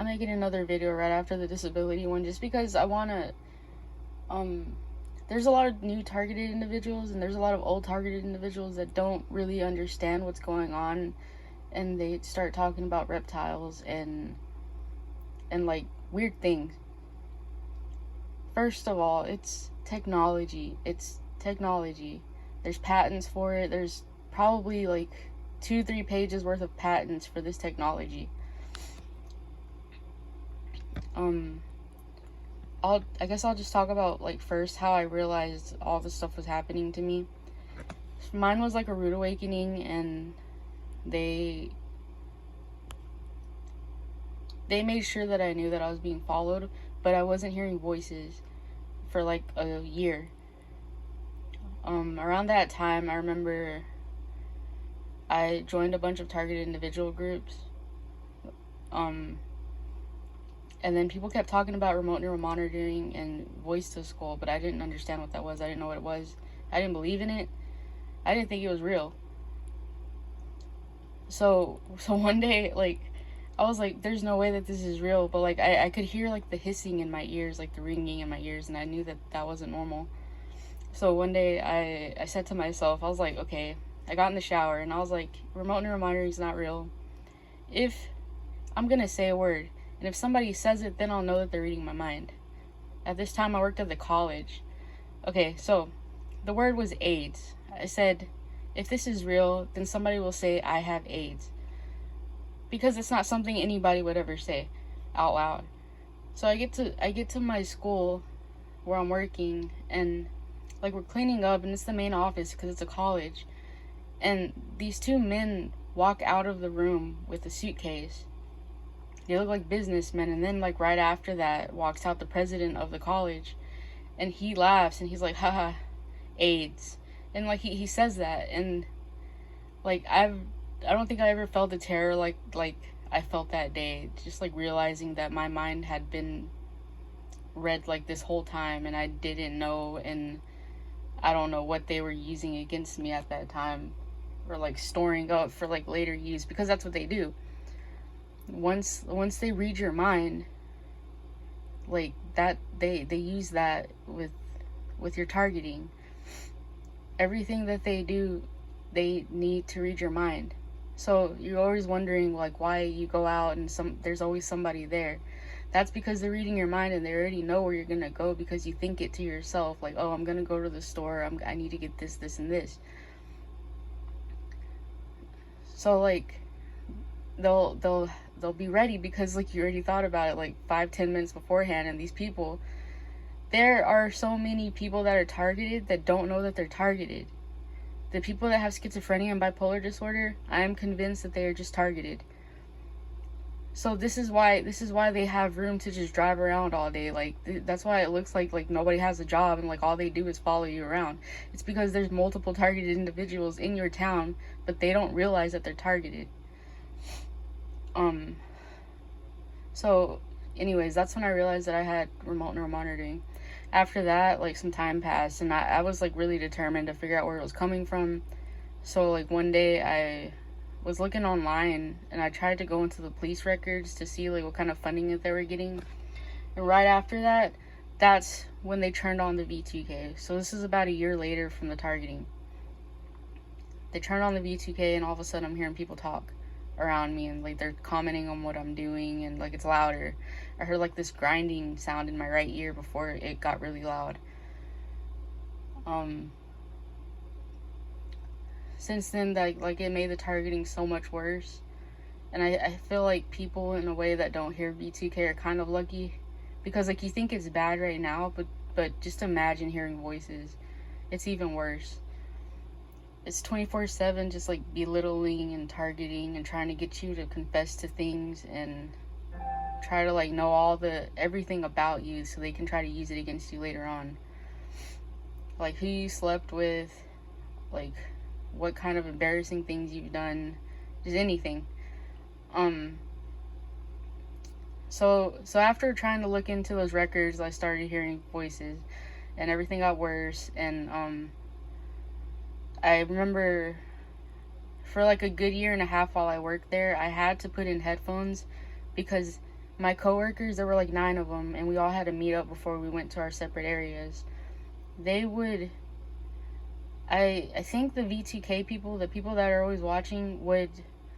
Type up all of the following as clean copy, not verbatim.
I'm making another video right after the disability one just because I want to, there's a lot of new targeted individuals and there's a lot of old targeted individuals that don't really understand what's going on, and they start talking about reptiles and like weird things. First of all, it's technology. It's technology. There's patents for it. There's probably like 2-3 pages worth of patents for this technology. I guess I'll just talk about like first how I realized all this stuff was happening to me. Mine was like a rude awakening, and they made sure that I knew that I was being followed, but I wasn't hearing voices for like a year. Around that time, I remember I joined a bunch of targeted individual groups. And then people kept talking about remote neural monitoring and voice to skull, but I didn't understand what that was. I didn't know what it was. I didn't believe in it. I didn't think it was real. So one day, like, I was like, there's no way that this is real, but like I could hear like the hissing in my ears, like the ringing in my ears, and I knew that that wasn't normal. So one day I said to myself, I was like, okay, I got in the shower and I was like, remote neural monitoring is not real. If I'm gonna say a word, and if somebody says it, then I'll know that they're reading my mind. At this time, I worked at the college. Okay, so the word was AIDS. I said, if this is real, then somebody will say I have AIDS, because it's not something anybody would ever say out loud. So I get to my school where I'm working, and like we're cleaning up, and it's the main office because it's a college, and these two men walk out of the room with a suitcase. They look like businessmen, and then like right after that walks out the president of the college, and he laughs and he's like, haha, AIDS. And like he says that, and like I don't think I ever felt the terror like I felt that day, just like realizing that my mind had been read like this whole time and I didn't know, and I don't know what they were using against me at that time, or like storing up for like later use, because that's what they do. Once they read your mind, like that, they use that with your targeting. Everything that they do, they need to read your mind. So you're always wondering like why you go out and there's always somebody there. That's because they're reading your mind, and they already know where you're gonna go because you think it to yourself, like, oh, I'm gonna go to the store, I need to get this and this. So like they'll be ready because like you already thought about it like 5-10 minutes beforehand. And these people, there are so many people that are targeted that don't know that they're targeted. The people that have schizophrenia and bipolar disorder, I am convinced that they are just targeted. So this is why they have room to just drive around all day. Like that's why it looks like nobody has a job and like all they do is follow you around. It's because there's multiple targeted individuals in your town, but they don't realize that they're targeted. So anyways, that's when I realized that I had remote neural monitoring. After that, like some time passed, and I was like really determined to figure out where it was coming from. So like one day I was looking online and I tried to go into the police records to see like what kind of funding that they were getting. And right after that, that's when they turned on the V2K. So this is about a year later from the targeting. They turned on the V2K, and all of a sudden I'm hearing people talk around me, and like they're commenting on what I'm doing, and like it's louder. I heard like this grinding sound in my right ear before it got really loud. Since then, like it made the targeting so much worse. And I feel like people in a way that don't hear V2K are kind of lucky, because like you think it's bad right now, but just imagine hearing voices. It's even worse. It's 24/7, just like belittling and targeting and trying to get you to confess to things and try to like know everything about you so they can try to use it against you later on. Like who you slept with, like what kind of embarrassing things you've done, just anything. So after trying to look into those records, I started hearing voices, and everything got worse. And I remember for like a good year and a half while I worked there, I had to put in headphones because my coworkers, there were like 9 of them, and we all had to meet up before we went to our separate areas. They would, I think the V2K people, the people that are always watching,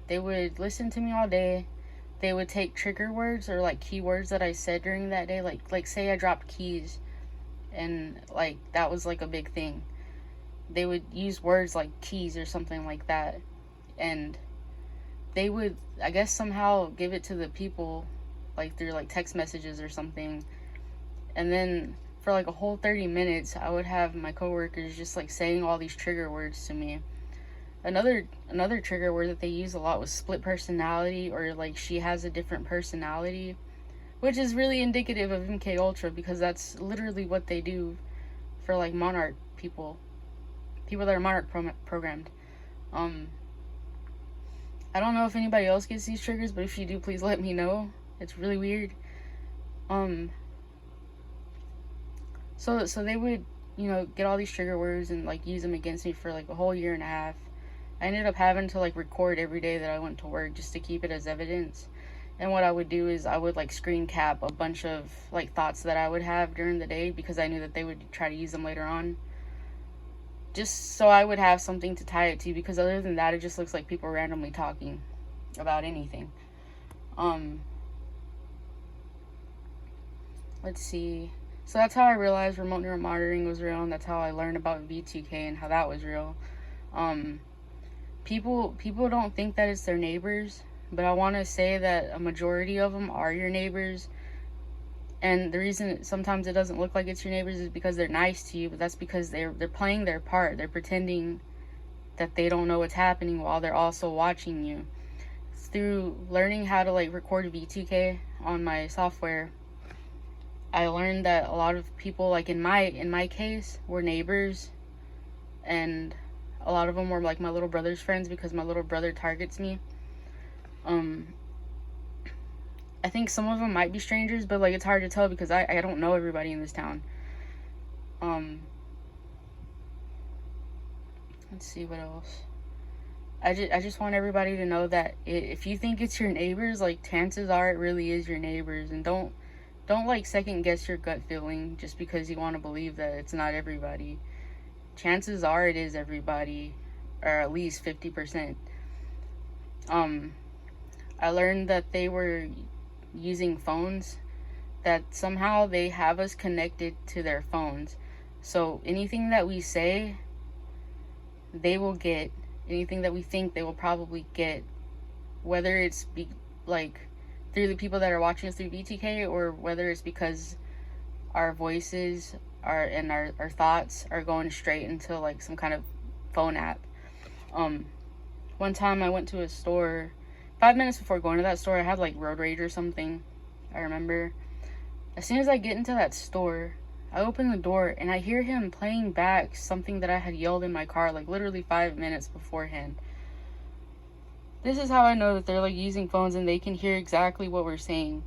they would listen to me all day. They would take trigger words or like keywords that I said during that day, like say I dropped keys, and like that was like a big thing. They would use words like keys or something like that, and they would, I guess, somehow give it to the people like through like text messages or something. And then for like a whole 30 minutes I would have my coworkers just like saying all these trigger words to me. Another trigger word that they use a lot was split personality, or like she has a different personality, which is really indicative of MK Ultra, because that's literally what they do for like Monarch people that are Monarch programmed. I don't know if anybody else gets these triggers, but if you do, please let me know. It's really weird. So they would, get all these trigger words and like use them against me for like a whole year and a half. I ended up having to like record every day that I went to work just to keep it as evidence. And what I would do is I would like screen cap a bunch of like thoughts that I would have during the day, because I knew that they would try to use them later on. Just so I would have something to tie it to, because other than that, it just looks like people randomly talking about anything. Let's see. So that's how I realized remote neural monitoring was real, and that's how I learned about V2K and how that was real. People don't think that it's their neighbors, but I want to say that a majority of them are your neighbors. And the reason sometimes it doesn't look like it's your neighbors is because they're nice to you, but that's because they're playing their part. They're pretending that they don't know what's happening while they're also watching you. Through learning how to like record V2K on my software, I learned that a lot of people, like in my case, were neighbors, and a lot of them were like my little brother's friends, because my little brother targets me. I think some of them might be strangers, but like it's hard to tell because I don't know everybody in this town. Let's see what else. I just want everybody to know that if you think it's your neighbors, like chances are it really is your neighbors, and don't like second guess your gut feeling just because you want to believe that it's not everybody. Chances are it is everybody, or at least 50%. I learned that they were using phones, that somehow they have us connected to their phones. So anything that we say, they will get. Anything that we think, they will probably get. Whether it's like through the people that are watching us through V2K, or whether it's because our voices and our thoughts are going straight into like some kind of phone app. One time I went to a store. 5 minutes before going to that store, I had like road rage or something. I remember. As soon as I get into that store, I open the door and I hear him playing back something that I had yelled in my car like literally 5 minutes beforehand. This is how I know that they're like using phones and they can hear exactly what we're saying.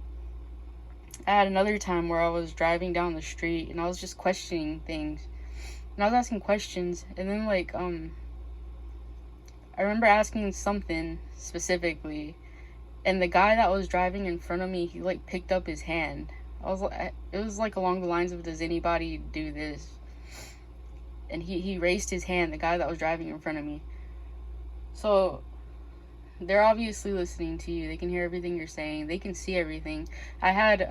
I had another time where I was driving down the street and I was just questioning things. And I was asking questions, and then like I remember asking something specifically, and the guy that was driving in front of me, he like picked up his hand. It was like along the lines of, does anybody do this? And he raised his hand, the guy that was driving in front of me. So they're obviously listening to you. They can hear everything you're saying. They can see everything. I had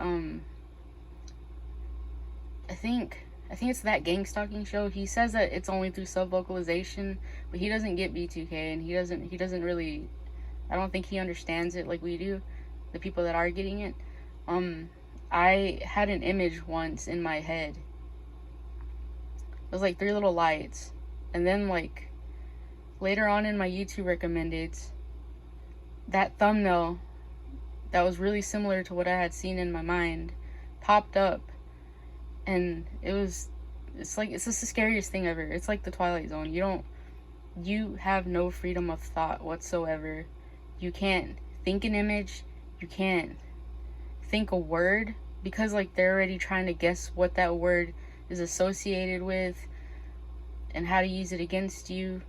I think it's that gang stalking show. He says that it's only through sub-vocalization, but he doesn't get B2K, and he doesn't really, I don't think he understands it like we do, the people that are getting it. I had an image once in my head. It was like 3 little lights, and then like later on in my YouTube recommendeds, that thumbnail that was really similar to what I had seen in my mind popped up. And it's just the scariest thing ever. It's like the Twilight Zone. You have no freedom of thought whatsoever. You can't think an image. You can't think a word, because like they're already trying to guess what that word is associated with and how to use it against you.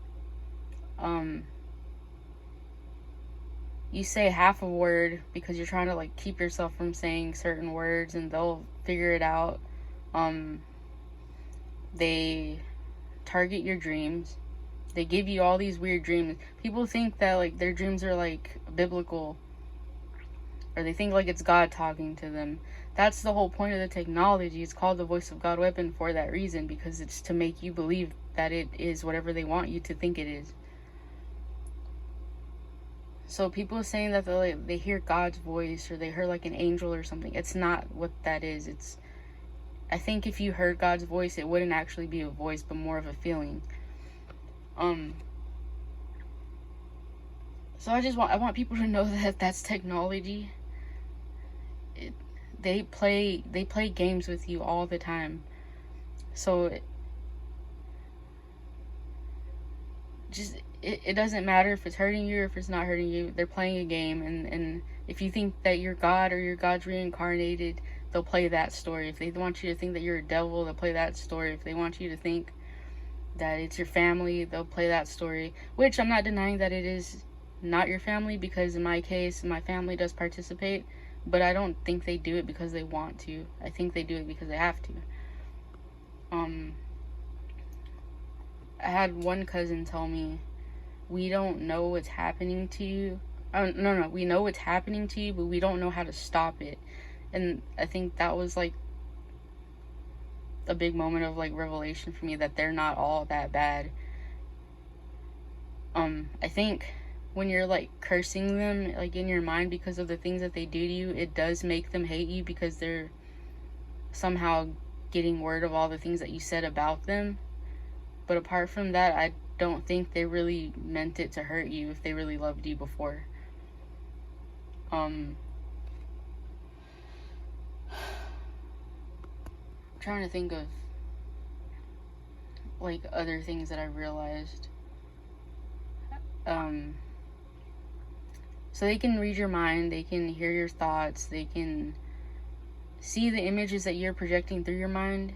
you say half a word because you're trying to like keep yourself from saying certain words, and they'll figure it out. They target your dreams. They give you all these weird dreams. People think that like their dreams are like biblical, or they think like it's God talking to them. That's the whole point of the technology. It's called the Voice of God weapon for that reason, because it's to make you believe that it is whatever they want you to think it is. So people saying that they hear God's voice, or they heard like an angel or something, it's not what that is. It's, I think if you heard God's voice, it wouldn't actually be a voice, but more of a feeling. So I want people to know that that's technology. They play games with you all the time. So it doesn't matter if it's hurting you or if it's not hurting you. They're playing a game, and if you think that you're God or you're God's reincarnated, they'll play that story. If they want you to think that you're a devil, they'll play that story. If they want you to think that it's your family, they'll play that story. Which I'm not denying that it is not your family, because in my case, my family does participate, but I don't think they do it because they want to. I think they do it because they have to. I had one cousin tell me, we don't know what's happening to you. No, we know what's happening to you, but we don't know how to stop it. And I think that was like a big moment of like revelation for me, that they're not all that bad. I think when you're like cursing them like in your mind because of the things that they do to you, it does make them hate you, because they're somehow getting word of all the things that you said about them. But apart from that, I don't think they really meant it to hurt you if they really loved you before. I'm trying to think of like other things that I realized. So they can read your mind, they can hear your thoughts, they can see the images that you're projecting through your mind.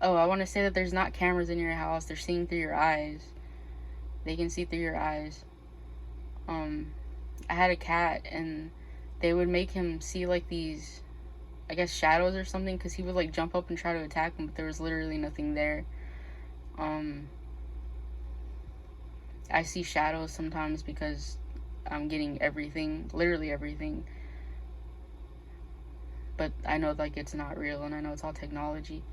I want to say that there's not cameras in your house, they're seeing through your eyes. They can see through your eyes. I had a cat, and they would make him see like these, I guess, shadows or something, because he would like jump up and try to attack him, but there was literally nothing there. I see shadows sometimes because I'm getting everything, literally everything. But I know like it's not real, and I know it's all technology.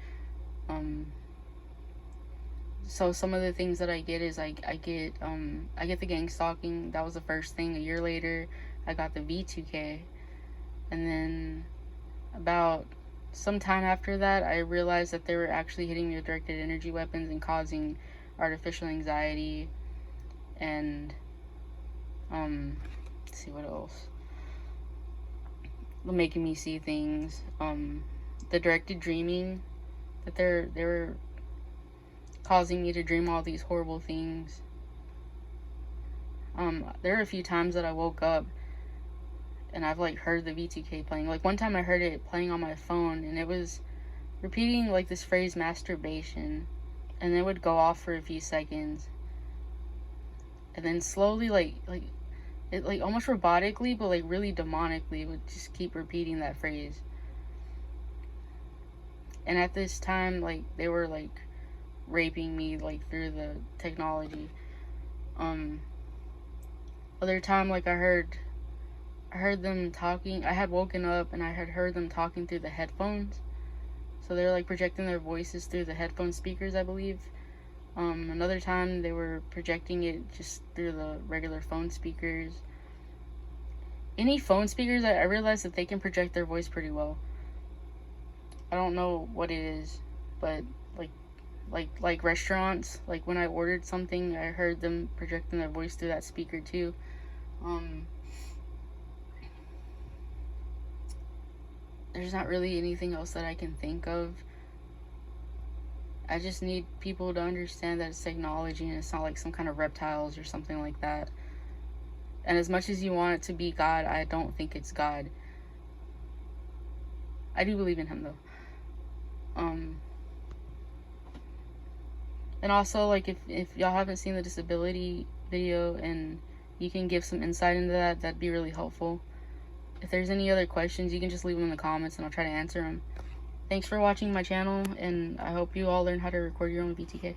So some of the things that I get is I get the gang stalking. That was the first thing. A year later, I got the V2K, and then about some time after that, I realized that they were actually hitting me with directed energy weapons and causing artificial anxiety, and let's see what else. Making me see things. The directed dreaming, that they were causing me to dream all these horrible things. There were a few times that I woke up and I've like heard the V2K playing. Like one time I heard it playing on my phone, and it was repeating like this phrase, masturbation, and it would go off for a few seconds, and then slowly like it like almost robotically, but like really demonically, it would just keep repeating that phrase. And at this time, like they were like raping me like through the technology. Other time, like I heard them talking. I had woken up and I had heard them talking through the headphones. So they're like projecting their voices through the headphone speakers, I believe. Another time they were projecting it just through the regular phone speakers. Any phone speakers, I realized that they can project their voice pretty well. I don't know what it is, but like restaurants, like when I ordered something, I heard them projecting their voice through that speaker too. There's not really anything else that I can think of. I just need people to understand that it's technology and it's not like some kind of reptiles or something like that. And as much as you want it to be God, I don't think it's God. I do believe in him though. And also, like, if y'all haven't seen the disability video and you can give some insight into that, that'd be really helpful. If there's any other questions, you can just leave them in the comments and I'll try to answer them. Thanks for watching my channel, and I hope you all learn how to record your own BTK.